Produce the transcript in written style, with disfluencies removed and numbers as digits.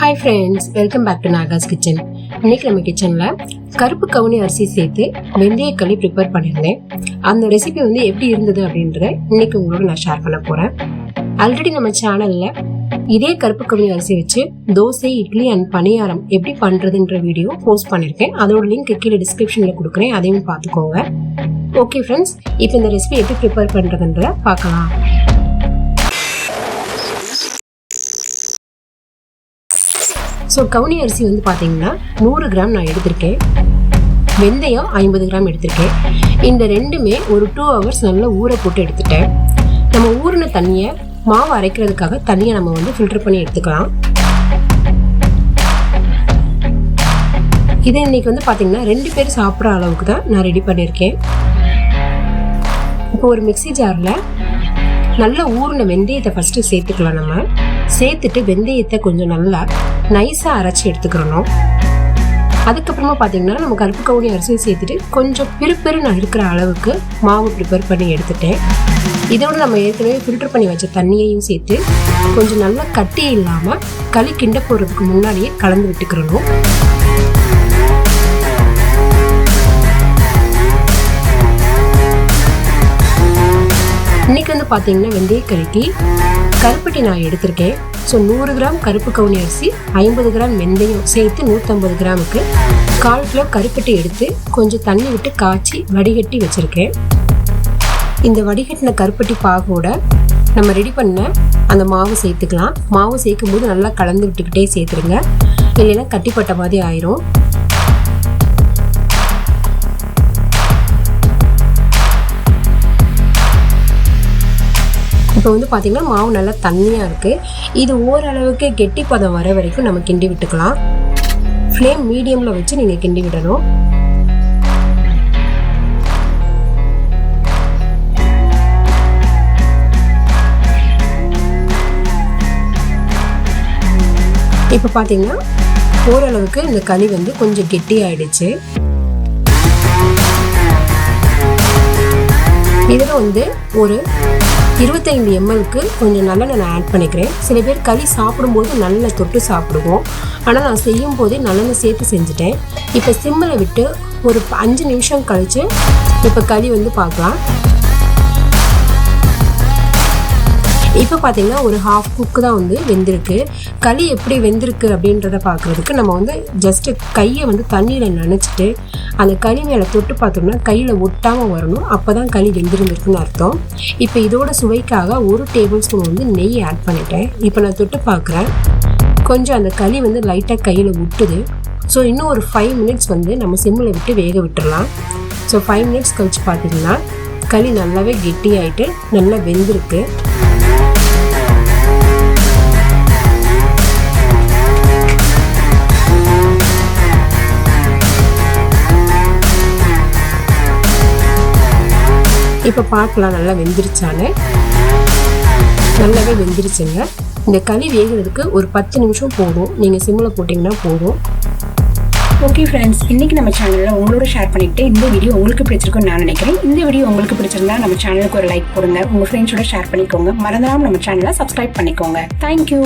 Hi friends, welcome back to Naga's Kitchen. இன்னைக்கு நம்ம கிச்சன்ல கருப்பு கவுனி அரிசி சேர்த்து வெந்தய களி ப்ரிப்பேர் பண்ணியிருந்தேன். அந்த ரெசிபி எப்படி இருந்தது அப்படின்றத இன்னைக்கு உங்களோட நான் ஷேர் பண்ண போறேன். ஆல்ரெடி நம்ம சேனல்ல இதே கருப்பு கவுனி அரிசி வச்சு தோசை, இட்லி அண்ட் பணியாரம் எப்படி பண்றதுன்ற வீடியோ போஸ்ட் பண்ணிருக்கேன். அதோட லிங்க் கீழே டிஸ்கிரிப்ஷன்ல கொடுக்குறேன், அதையும் பார்த்துக்கோங்க. ஓகே ஃப்ரெண்ட்ஸ், இப்போ இந்த ரெசிபி எப்படி ப்ரிப்பேர் பண்றதுன்றத பார்க்கலாம். ஸோ கவுனி அரிசி பார்த்தீங்கன்னா 100 கிராம் நான் எடுத்திருக்கேன். வெந்தயம் 50 கிராம் எடுத்திருக்கேன். இந்த ரெண்டுமே ஒரு 2 hours நல்லா ஊற போட்டு எடுத்துட்டேன். நம்ம ஊறின தண்ணியை மாவு அரைக்கிறதுக்காக தண்ணியை நம்ம ஃபில்டர் பண்ணி எடுத்துக்கலாம். இதை இன்னைக்கு பார்த்தீங்கன்னா 2 பேர் சாப்பிட்ற அளவுக்கு தான் நான் ரெடி பண்ணியிருக்கேன். இப்போ ஒரு மிக்ஸி ஜாரில் நல்லா ஊறின வெந்தயத்தை ஃபஸ்ட்டு சேர்த்துக்கலாம். நம்ம சேர்த்துட்டு வெந்தயத்தை கொஞ்சம் நல்லா நைஸாக அரைச்சி எடுத்துக்கிறணும். அதுக்கப்புறமா பார்த்தீங்கன்னா நம்ம கருப்பு கவுனி அரிசியை சேர்த்துட்டு கொஞ்சம் பிறுபிறு நான் இருக்கிற அளவுக்கு மாவு ப்ரிப்பேர் பண்ணி எடுத்துட்டேன். இதோட நம்ம ஏற்கனவே ஃபில்டர் பண்ணி வச்ச தண்ணியையும் சேர்த்து கொஞ்சம் நல்லா கட்டி இல்லாமல் களி கிண்ட போடுறதுக்கு முன்னாடியே கலந்து விட்டுக்கிறணும். இன்னைக்கு பார்த்தீங்கன்னா வெந்தய களிக்கு கருப்பட்டி நான் எடுத்திருக்கேன். ஸோ 100 கிராம் கருப்பு கவுனி அரிசி, 50 கிராம் வெந்தயம் சேர்த்து 150 கிராமுக்கு 1/4 கிலோ கருப்பட்டி எடுத்து கொஞ்சம் தண்ணி விட்டு காய்ச்சி வடிகட்டி வச்சுருக்கேன். இந்த வடிகட்டின கருப்பட்டி பாகோட நம்ம ரெடி பண்ண அந்த மாவு சேர்த்துக்கலாம். மாவு சேர்க்கும் போது நல்லா கலந்து விட்டுக்கிட்டே சேர்த்துருங்க, இல்லைன்னா கட்டிப்பட்ட மாதிரி ஆயிரும். இப்போ பார்த்தீங்கன்னா மாவு நல்லா தண்ணியாக இருக்குது. இது ஓரளவுக்கு கெட்டி பதம் வர வரைக்கும் நம்ம கிண்டி விட்டுக்கலாம். ஃப்ளேம் மீடியமில் வச்சு நீங்கள் கிண்டி விடணும். இப்போ பார்த்தீங்கன்னா ஓரளவுக்கு இந்த களி கொஞ்சம் கெட்டி ஆயிடுச்சு. இதில் ஒரு 25 mlக்கு கொஞ்சம் நல்லெண்ணெய் நான் ஆட் பண்ணிக்கிறேன். சில பேர் களி சாப்பிடும்போது நல்லா தொட்டு சாப்பிடுவோம், ஆனால் நான் செய்யும் போதே நல்லெண்ணெய் சேர்த்து செஞ்சுட்டேன். இப்போ சிம்மில் விட்டு ஒரு 5 நிமிஷம் கழித்து இப்போ களி பார்க்கலாம். இப்போ பார்த்தீங்கன்னா ஒரு ஹாஃப் குக்கு தான் வெந்திருக்கு. களி எப்படி வெந்திருக்கு அப்படின்றத பார்க்குறதுக்கு நம்ம ஜஸ்ட்டு கையை தண்ணியில் நனைச்சிட்டு அந்த களி மேலே தொட்டு பார்த்தோம்னா கையில் ஒட்டாமல் வரணும். அப்போ தான் களி வெந்திருந்துருக்குன்னு அர்த்தம். இப்போ இதோட சுவைக்காக 1 டேபிள் ஸ்பூன் நெய் ஆட் பண்ணிட்டேன். இப்போ நான் தொட்டு பார்க்குறேன், கொஞ்சம் அந்த களி லைட்டாக கையில் விட்டுது. ஸோ இன்னும் ஒரு 5 மினிட்ஸ் நம்ம சிம்மில் விட்டு வேக விட்டுடலாம். ஸோ 5 மினிட்ஸ் கழிச்சு பார்த்தீங்கன்னா களி நல்லாவே கெட்டியாயிட்டு நல்லா வெந்திருக்கு. இப்போ பார்க்கலாம் நல்லா வெந்திருச்சான்னு. நல்லாவே வெந்திருச்சுங்க. இந்த களி வேகிறதுக்கு ஒரு 10 நிமிஷம் போதும். நீங்கள் சிம்மில் போட்டிங்கன்னா போதும். ஓகே ஃப்ரெண்ட்ஸ், இன்றைக்கி நம்ம சேனலில் உங்களோட ஷேர் பண்ணிவிட்டு இந்த வீடியோ உங்களுக்கு பிடிச்சிருக்குன்னு நான் நினைக்கிறேன். இந்த வீடியோ உங்களுக்கு பிடிச்சிருந்தா நம்ம சேனலுக்கு ஒரு லைக் போடுங்க, உங்கள் ஃப்ரெண்ட்ஸோட ஷேர் பண்ணிக்கோங்க. மறந்துடாமல் நம்ம சேனலை சப்ஸ்கிரைப் பண்ணிக்கோங்க. தேங்க்யூ.